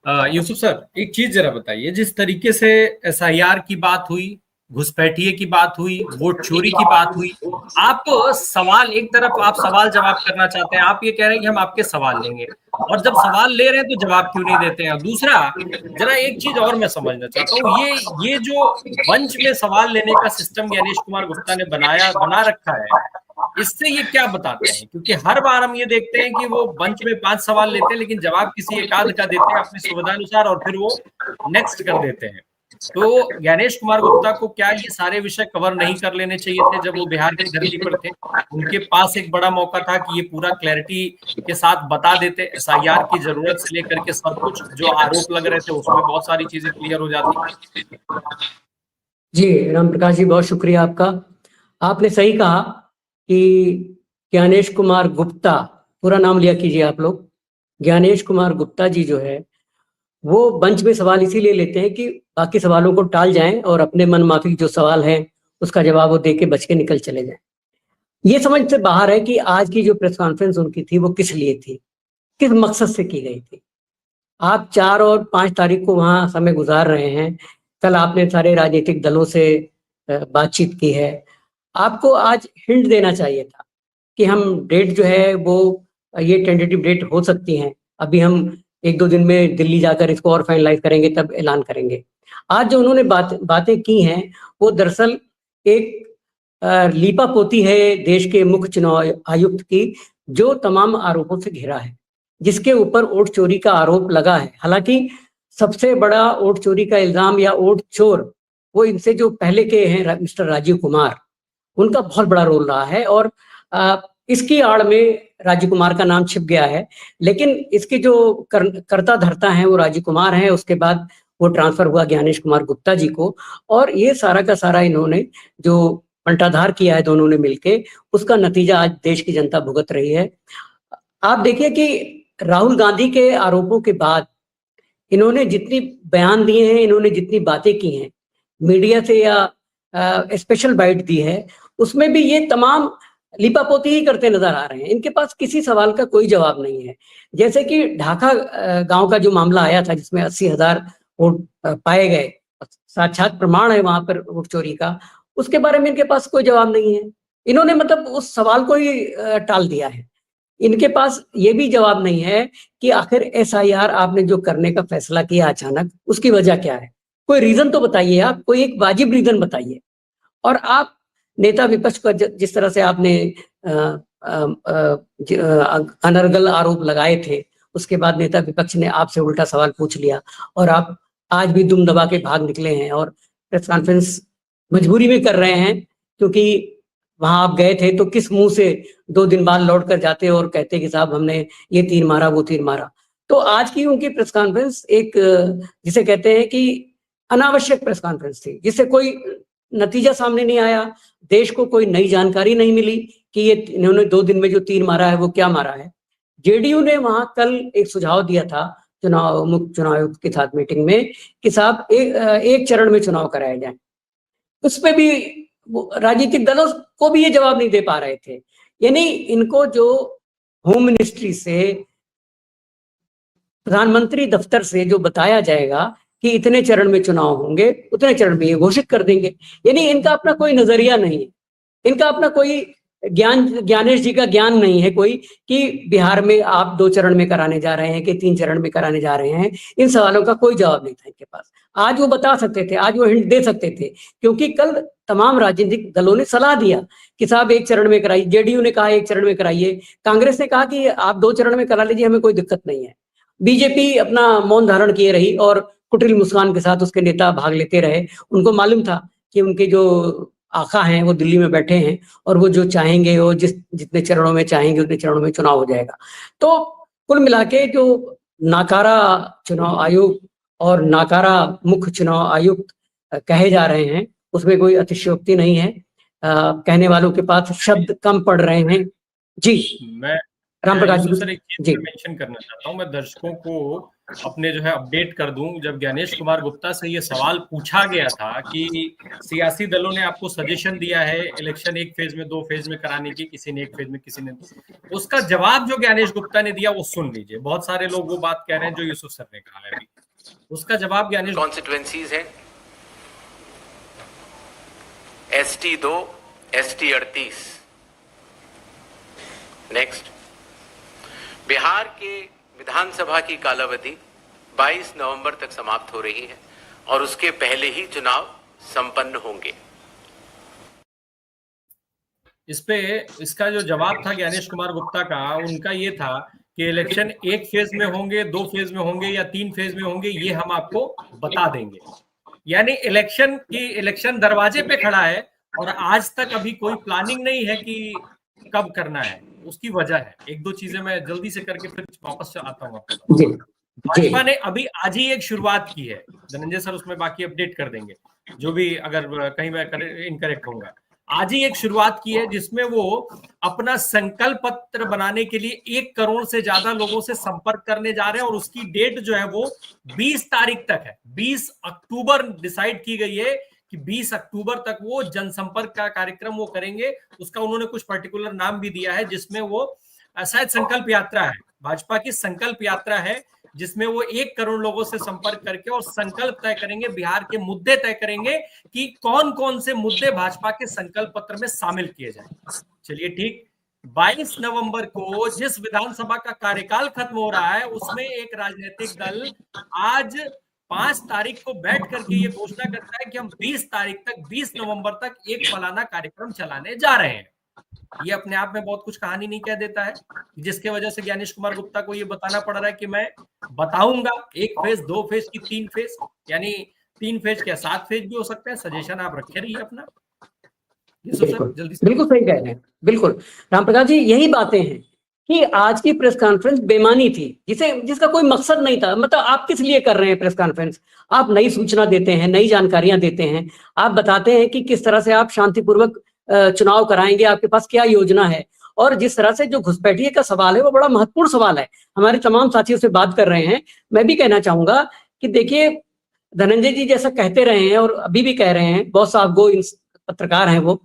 Yusuf sir, एक चीज जरा बताइए। जिस तरीके से एसआईआर की बात हुई, घुसपैठिए की बात हुई, वोट चोरी की बात हुई, आप सवाल एक तरफ आप सवाल जवाब करना चाहते हैं, आप ये कह रहे हैं कि हम आपके सवाल लेंगे, और जब सवाल ले रहे हैं तो जवाब क्यों नहीं देते हैं? दूसरा, जरा एक चीज और मैं समझना चाहता हूँ, ये जो मंच में सवाल लेने का सिस्टम ज्ञानेश कुमार गुप्ता ने बना रखा है, इससे ये क्या बताते हैं? क्योंकि हर बार हम ये देखते हैं कि वो मंच में 5 सवाल लेते हैं, लेकिन जवाब किसी एक आध का देते हैं अपनी सुविधानुसार, और फिर वो नेक्स्ट कर देते हैं। तो ज्ञानेश कुमार गुप्ता को क्या ये सारे विषय कवर नहीं कर लेने चाहिए थे जब वो बिहार की धरती पर थे? उनके पास एक बड़ा मौका था कि ये पूरा क्लैरिटी के साथ बता देते। एसआईआर की जरूरत से लेकर के सब कुछ जो आरोप लग रहे थे उसमें बहुत सारी चीजें क्लियर हो जाती। जी राम प्रकाश जी, बहुत शुक्रिया आपका। आपने सही कहा कि ज्ञानेश कुमार गुप्ता, पूरा नाम लिया कीजिए आप लोग। ज्ञानेश कुमार गुप्ता जी जो है वो मंच में सवाल इसीलिए लेते हैं कि बाकी सवालों को टाल जाएं और अपने मन माफिक जो सवाल है उसका जवाब वो दे के बच के निकल चले जाएं। ये समझ से बाहर है कि आज की जो प्रेस कॉन्फ्रेंस उनकी थी वो किस लिए थी, किस मकसद से की गई थी। आप 4 और 5 तारीख को वहां समय गुजार रहे हैं, कल आपने सारे राजनीतिक दलों से बातचीत की है। आपको आज हिंट देना चाहिए था कि हम डेट जो है वो ये टेंटेटिव डेट हो सकती है, अभी हम 1-2 दिन में दिल्ली जाकर इसको और फाइनलाइज करेंगे तब ऐलान करेंगे। आज जो उन्होंने बातें की हैं वो दरअसल एक लीपापोती है देश के मुख्य चुनाव आयुक्त की, जो तमाम आरोपों से घिरा है, जिसके ऊपर वोट चोरी का आरोप लगा है। हालांकि सबसे बड़ा वोट चोरी का इल्जाम या वोट चोर वो इनसे जो पहले के हैं मिस्टर राजीव कुमार, उनका बहुत बड़ा रोल रहा है, और इसकी आड़ में राजीव कुमार का नाम छिप गया है। लेकिन इसके जो कर्ता धर्ता हैं वो राजीव कुमार हैं, उसके बाद वो ट्रांसफर हुआ ज्ञानेश कुमार गुप्ता जी को, और ये सारा का सारा इन्होंने जो पंटाधार किया है दोनों ने मिलके, उसका नतीजा आज देश की जनता भुगत रही है। आप देखिए कि राहुल गांधी के आरोपों के बाद इन्होंने जितनी बयान दिए हैं, इन्होंने जितनी बातें की हैं मीडिया से या स्पेशल बाइट दी है, उसमें भी ये तमाम लिपापोती ही करते नजर आ रहे हैं। इनके पास किसी सवाल का कोई जवाब नहीं है। जैसे कि ढाका गांव का जो मामला आया था जिसमें 80,000 वोट पाए गए, साक्षात प्रमाण है वहां पर वोट चोरी का, उसके बारे में इनके पास कोई जवाब नहीं है। इन्होंने मतलब उस सवाल को ही टाल दिया है। इनके पास ये भी जवाब नहीं है कि आखिर एसआईआर आपने जो करने का फैसला किया अचानक, उसकी वजह क्या है? कोई रीजन तो बताइए, आप कोई एक वाजिब रीजन बताइए। और आप नेता विपक्ष को जिस तरह से आपने अनर्गल आरोप लगाए थे, उसके बाद नेता विपक्ष ने आपसे उल्टा सवाल पूछ लिया, और आप आज भी दुम दबा के भाग निकले हैं और प्रेस कॉन्फ्रेंस मजबूरी में कर रहे हैं, क्योंकि वहां आप गए थे तो किस मुंह से 2 दिन बाद लौट कर जाते और कहते कि साहब हमने ये तीर मारा वो तीर मारा। तो आज की उनकी प्रेस कॉन्फ्रेंस एक जिसे कहते हैं कि अनावश्यक प्रेस कॉन्फ्रेंस थी, जिससे कोई नतीजा सामने नहीं आया, देश को कोई नई जानकारी नहीं मिली कि ये इन्होंने 2 दिन में जो तीर मारा है वो क्या मारा है। जेडीयू ने वहां कल एक सुझाव दिया था मुख्य चुनाव आयुक्त के साथ मीटिंग में कि साहब एक चरण में चुनाव कराए जाए। उस पर भी राजनीतिक दलों को भी ये जवाब नहीं दे पा रहे थे। यानी इनको जो होम मिनिस्ट्री से, प्रधानमंत्री दफ्तर से जो बताया जाएगा कि इतने चरण में चुनाव होंगे, उतने चरण में ये घोषित कर देंगे। यानी इनका अपना कोई नजरिया नहीं है, इनका अपना कोई ज्ञानेश जी का ज्ञान नहीं है कोई, कि बिहार में आप 2 चरण में कराने जा रहे हैं कि 3 चरण में कराने जा रहे हैं। इन सवालों का कोई जवाब नहीं था इनके पास। आज वो बता सकते थे, आज वो हिंट दे सकते थे, क्योंकि कल तमाम राजनीतिक दलों ने सलाह दिया कि साहब 1 चरण में कराइए। जेडीयू ने कहा 1 चरण में कराइए, कांग्रेस ने कहा कि आप 2 चरण में करा लीजिए, हमें कोई दिक्कत नहीं है। बीजेपी अपना मौन धारण किए रही और कुटिल मुस्कान के साथ उसके नेता भाग लेते रहे। उनको मालूम था कि उनके जो आका हैं वो दिल्ली में बैठे हैं, और वो जो चाहेंगे वो जितने चरणों में चाहेंगे उतने चरणों में चुनाव हो जाएगा। तो कुल मिला के जो नाकारा चुनाव आयोग और नाकारा मुख्य चुनाव आयुक्त कहे जा रहे हैं, उसमें कोई अतिशयोक्ति नहीं है। कहने वालों के पास शब्द कम पड़ रहे हैं। जी मैं राम प्रकाश सर एक चीज जी मेंशन करना चाहता हूँ। मैं दर्शकों को अपने जो है अपडेट कर दूं, जब ज्ञानेश कुमार गुप्ता से ये सवाल पूछा गया था कि सियासी दलों ने आपको सजेशन दिया है इलेक्शन एक फेज में 2 फेज में कराने की, किसी ने एक फेज में किसी ने, उसका जवाब जो ज्ञानेश गुप्ता ने दिया वो सुन लीजिए। बहुत सारे लोग वो बात कह रहे हैं जो यूसुफ सर ने कहा है अभी, उसका जवाब ज्ञानेश कॉन्स्टिट्यूएंसीज है ST 2 ST 38। नेक्स्ट, बिहार के विधानसभा की कालावधि 22 नवंबर तक समाप्त हो रही है और उसके पहले ही चुनाव संपन्न होंगे। इस पे इसका जो जवाब था ज्ञानेश कुमार गुप्ता का, उनका ये था कि इलेक्शन एक फेज में होंगे, 2 फेज में होंगे या 3 फेज में होंगे, ये हम आपको बता देंगे। यानी इलेक्शन दरवाजे पे खड़ा है और आज तक अभी कोई प्लानिंग नहीं है कि कब करना है। उसकी वजह है, 1-2 चीजें मैं जल्दी से करके फिर वापस आता हूँ आपको। भाजपा ने अभी आज ही एक शुरुआत की है, धनंजय सर उसमें बाकी अपडेट कर देंगे, जो भी अगर कहीं मैं इनकरेक्ट होऊंगा। आज ही एक शुरुआत की है जिसमें वो अपना संकल्प पत्र बनाने के लिए 1 करोड़ से ज्यादा लोगों से संपर्क करने जा रहे हैं और उसकी डेट जो है वो 20 तारीख तक है। 20 अक्टूबर डिसाइड की गई है कि 20 अक्टूबर तक वो जनसंपर्क का कार्यक्रम वो करेंगे। उसका उन्होंने कुछ पर्टिकुलर नाम भी दिया है, जिसमें वो शायद संकल्प यात्रा है, भाजपा की संकल्प यात्रा है, जिसमें वो 1 करोड़ लोगों से संपर्क करके और संकल्प तय करेंगे, बिहार के मुद्दे तय करेंगे कि कौन कौन से मुद्दे भाजपा के संकल्प पत्र में शामिल किए जाए। चलिए ठीक, 22 नवंबर को जिस विधानसभा का कार्यकाल खत्म हो रहा है, उसमें एक राजनीतिक दल आज 5 तारीख को बैठ करके ये घोषणा करता है कि हम 20 तारीख तक, 20 नवंबर तक एक फलाना कार्यक्रम चलाने जा रहे हैं। ये अपने आप में बहुत कुछ कहानी नहीं कह देता है, जिसके वजह से ज्ञानेश कुमार गुप्ता को ये बताना पड़ रहा है कि मैं बताऊंगा 1 फेज, 2 फेज की 3 फेज, यानी 3 फेज क्या 7 फेज भी हो सकते हैं। सजेशन आप रखे रहिए अपना। बिल्कुल बिल्कुल सही कह रहे हैं, बिल्कुल रामप्रकाश जी, यही बातें हैं कि आज की प्रेस कॉन्फ्रेंस बेमानी थी, जिसका कोई मकसद नहीं था। मतलब आप किस लिए कर रहे हैं प्रेस कॉन्फ्रेंस? आप नई सूचना देते हैं, नई जानकारियां देते हैं, आप बताते हैं कि किस तरह से आप शांतिपूर्वक चुनाव कराएंगे, आपके पास क्या योजना है। और जिस तरह से जो घुसपैठिए का सवाल है वो बड़ा महत्वपूर्ण सवाल है। हमारे तमाम साथियों से बात कर रहे हैं, मैं भी कहना चाहूंगा कि देखिए, धनंजय जी जैसा कहते रहे हैं और अभी भी कह रहे हैं, बहुत साहब गो पत्रकार हैं वो,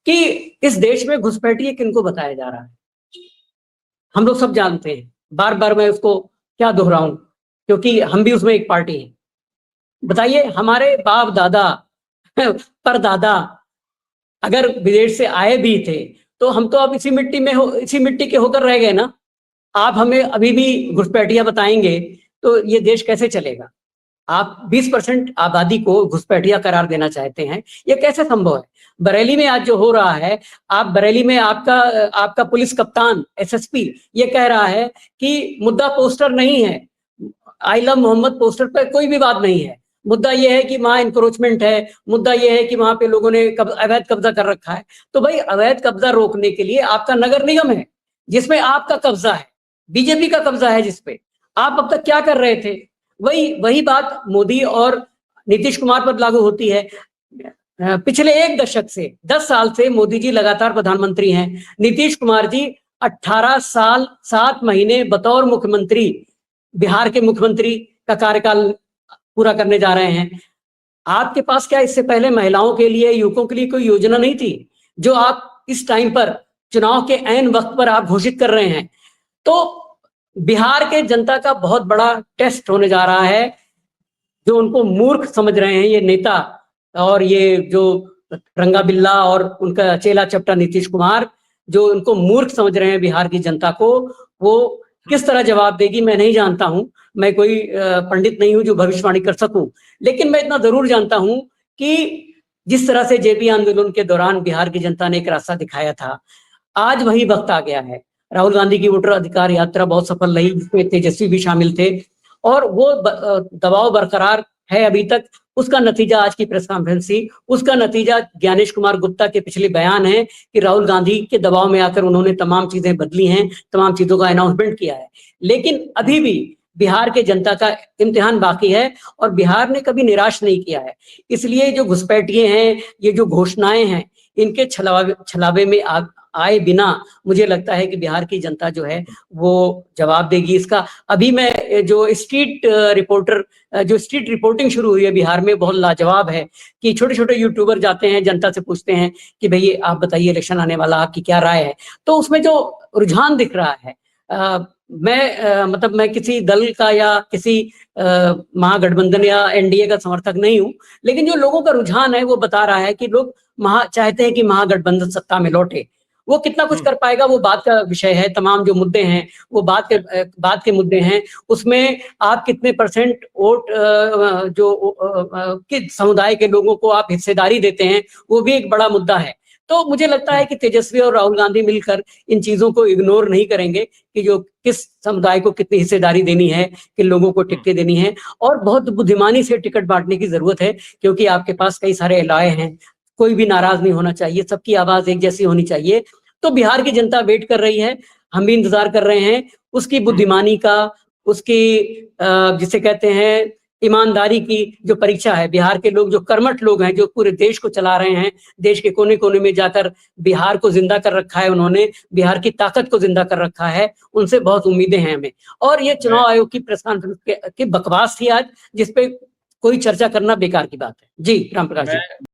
कि इस देश में घुसपैठिए किनको बताया जा रहा है, हम लोग सब जानते हैं। बार बार मैं उसको क्या दोहराऊं, क्योंकि हम भी उसमें एक पार्टी है। बताइए, हमारे बाप दादा परदादा अगर विदेश से आए भी थे तो हम तो अब इसी मिट्टी के होकर रह गए ना। आप हमें अभी भी घुसपैठिया बताएंगे तो ये देश कैसे चलेगा? आप 20% आबादी को घुसपैठिया करार देना चाहते हैं, ये कैसे संभव है? बरेली में आज जो हो रहा है, आप बरेली में आपका पुलिस कप्तान SSP ये कह रहा है कि मुद्दा पोस्टर नहीं है, आई लव मोहम्मद पोस्टर पर कोई भी बात नहीं है, मुद्दा यह है कि वहां इंक्रोचमेंट है, मुद्दा यह है कि वहां पे लोगों ने अवैध कब्जा कर रखा है। तो भाई, अवैध कब्जा रोकने के लिए आपका नगर निगम है जिसमें आपका कब्जा है, बीजेपी का कब्जा है जिसपे आप अब तक क्या कर रहे थे? वही बात मोदी और नीतीश कुमार पर लागू होती है। पिछले 1 दशक से 10 साल से मोदी जी लगातार प्रधानमंत्री हैं, नीतीश कुमार जी 18 साल 7 महीने बतौर मुख्यमंत्री, बिहार के मुख्यमंत्री का कार्यकाल पूरा करने जा रहे हैं। आपके पास क्या इससे पहले महिलाओं के लिए, युवकों के लिए कोई योजना नहीं थी जो आप इस टाइम पर, चुनाव के ऐन वक्त पर आप घोषित कर रहे हैं? तो बिहार के जनता का बहुत बड़ा टेस्ट होने जा रहा है। जो उनको मूर्ख समझ रहे हैं ये नेता और ये जो रंगा बिल्ला और उनका चेला चपटा नीतीश कुमार, जो उनको मूर्ख समझ रहे हैं बिहार की जनता को, वो किस तरह जवाब देगी मैं नहीं जानता हूं। मैं कोई पंडित नहीं हूं जो भविष्यवाणी कर सकूं, लेकिन मैं इतना जरूर जानता हूं कि जिस तरह से जेपी आंदोलन के दौरान बिहार की जनता ने एक रास्ता दिखाया था, आज वही वक्त आ गया है। राहुल गांधी की वोटर अधिकार यात्रा बहुत सफल रही, जिसमें तेजस्वी भी शामिल थे और वो दबाव बरकरार है अभी तक। उसका नतीजा आज की प्रेस कॉन्फ्रेंस थी, उसका नतीजा ज्ञानेश कुमार गुप्ता के पिछले बयान है कि राहुल गांधी के दबाव में आकर उन्होंने तमाम चीजें बदली हैं, तमाम चीजों का अनाउंसमेंट किया है। लेकिन अभी भी बिहार के जनता का इम्तिहान बाकी है और बिहार ने कभी निराश नहीं किया है। इसलिए जो घुसपैठिए हैं, ये जो घोषणाएं हैं, इनके छलावे में आए बिना मुझे लगता है कि बिहार की जनता जो है वो जवाब देगी इसका। अभी मैं जो स्ट्रीट रिपोर्टिंग शुरू हुई है बिहार में, बहुत लाजवाब है कि छोटे छोटे यूट्यूबर जाते हैं, जनता से पूछते हैं कि भई आप बताइए इलेक्शन आने वाला, आपकी क्या राय है। तो उसमें जो रुझान दिख रहा है, मैं किसी दल का या किसी महागठबंधन या एनडीए का समर्थक नहीं हूं, लेकिन जो लोगों का रुझान है वो बता रहा है कि लोग चाहते हैं कि महागठबंधन सत्ता में लौटे। वो कितना कुछ कर पाएगा वो बात का विषय है। तमाम जो मुद्दे हैं वो बात के मुद्दे हैं। उसमें आप कितने परसेंट वोट किस समुदाय के लोगों को आप हिस्सेदारी देते हैं, वो भी एक बड़ा मुद्दा है। तो मुझे लगता है कि तेजस्वी और राहुल गांधी मिलकर इन चीजों को इग्नोर नहीं करेंगे कि जो किस समुदाय को कितनी हिस्सेदारी देनी है, किन लोगों को टिकटें देनी है, और बहुत बुद्धिमानी से टिकट बांटने की जरूरत है, क्योंकि आपके पास कई सारे एलाय हैं। कोई भी नाराज नहीं होना चाहिए, सबकी आवाज एक जैसी होनी चाहिए। तो बिहार की जनता वेट कर रही है, हम भी इंतजार कर रहे हैं उसकी बुद्धिमानी का, उसकी जिसे कहते हैं ईमानदारी की जो परीक्षा है। बिहार के लोग, जो कर्मठ लोग हैं, जो पूरे देश को चला रहे हैं, देश के कोने कोने में जाकर बिहार को जिंदा कर रखा है उन्होंने, बिहार की ताकत को जिंदा कर रखा है, उनसे बहुत उम्मीदें हैं हमें। और ये चुनाव आयोग की प्रेस कॉन्फ्रेंस की बकवास थी आज, जिसपे कोई चर्चा करना बेकार की बात है। जी राम प्रकाश जी।